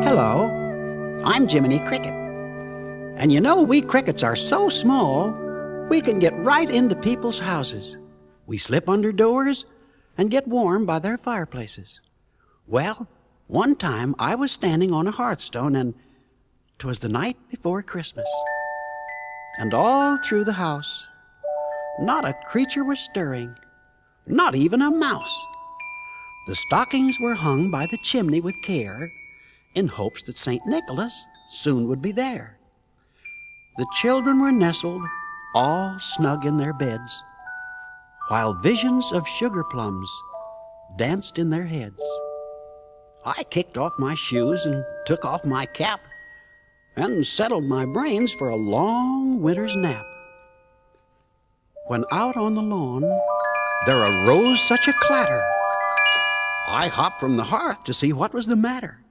Hello, I'm Jiminy Cricket. And you know, we crickets are so small, we can get right into people's houses. We slip under doors and get warm by their fireplaces. Well, one time I was standing on a hearthstone, and 'twas the night before Christmas. And all through the house, not a creature was stirring, not even a mouse. The stockings were hung by the chimney with care, in hopes that St. Nicholas soon would be there. The children were nestled, all snug in their beds, while visions of sugar plums danced in their heads. I kicked off my shoes and took off my cap, and settled my brains for a long winter's nap. When out on the lawn there arose such a clatter, I hopped from the hearth to see what was the matter.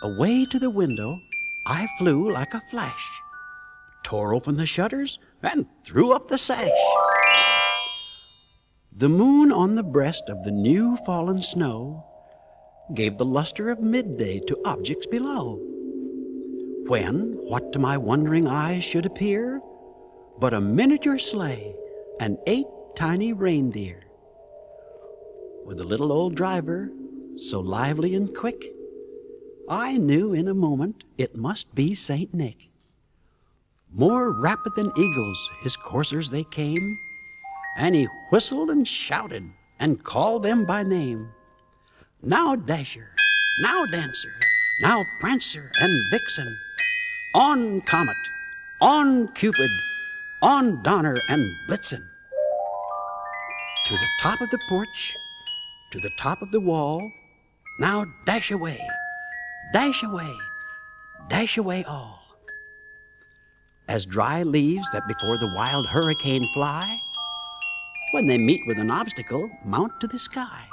Away to the window I flew like a flash, tore open the shutters and threw up the sash. The moon on the breast of the new fallen snow gave the luster of midday to objects below, when what to my wondering eyes should appear but a miniature sleigh and 8 tiny reindeer, with a little old driver so lively and quick, I knew in a moment it must be Saint Nick. More rapid than eagles his coursers they came, and he whistled and shouted and called them by name. Now Dasher, now Dancer, now Prancer and Vixen, on Comet, on Cupid, on Donner and Blitzen. To the top of the porch, to the top of the wall, now dash away, dash away, dash away all. As dry leaves that before the wild hurricane fly, when they meet with an obstacle, mount to the sky.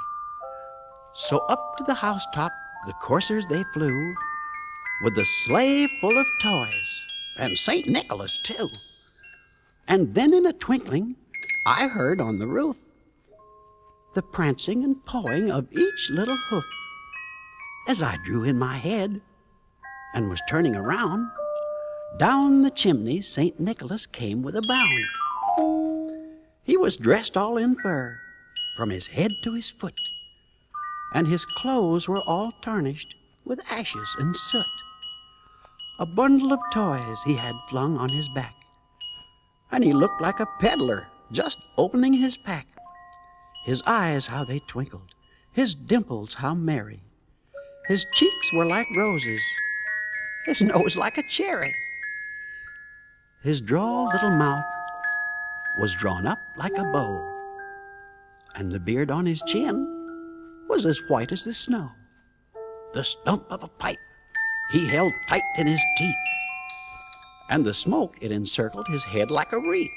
So up to the housetop the coursers they flew, with the sleigh full of toys, and St. Nicholas too. And then in a twinkling I heard on the roof the prancing and pawing of each little hoof. As I drew in my head and was turning around, down the chimney St. Nicholas came with a bound. He was dressed all in fur, from his head to his foot, and his clothes were all tarnished with ashes and soot. A bundle of toys he had flung on his back, and he looked like a peddler just opening his pack. His eyes, how they twinkled, his dimples, how merry. His cheeks were like roses, his nose like a cherry. His droll little mouth was drawn up like a bow, and the beard on his chin was as white as the snow. The stump of a pipe he held tight in his teeth, and the smoke it encircled his head like a wreath.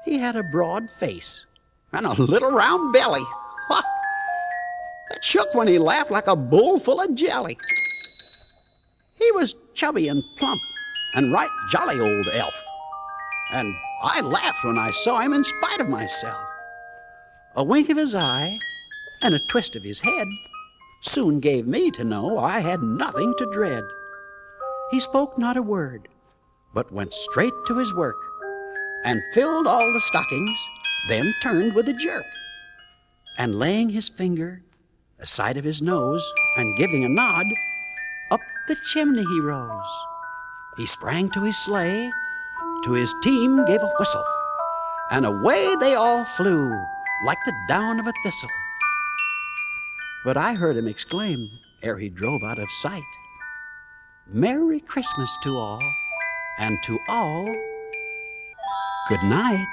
He had a broad face and a little round belly that shook when he laughed like a bowl full of jelly. He was chubby and plump and right jolly old elf, and I laughed when I saw him in spite of myself. A wink of his eye and a twist of his head soon gave me to know I had nothing to dread. He spoke not a word, but went straight to his work, and filled all the stockings, then turned with a jerk, and laying his finger aside of his nose and giving a nod, up the chimney he rose. He sprang to his sleigh, to his team gave a whistle, and away they all flew like the down of a thistle. But I heard him exclaim, ere he drove out of sight, "Merry Christmas to all, and to all, good night."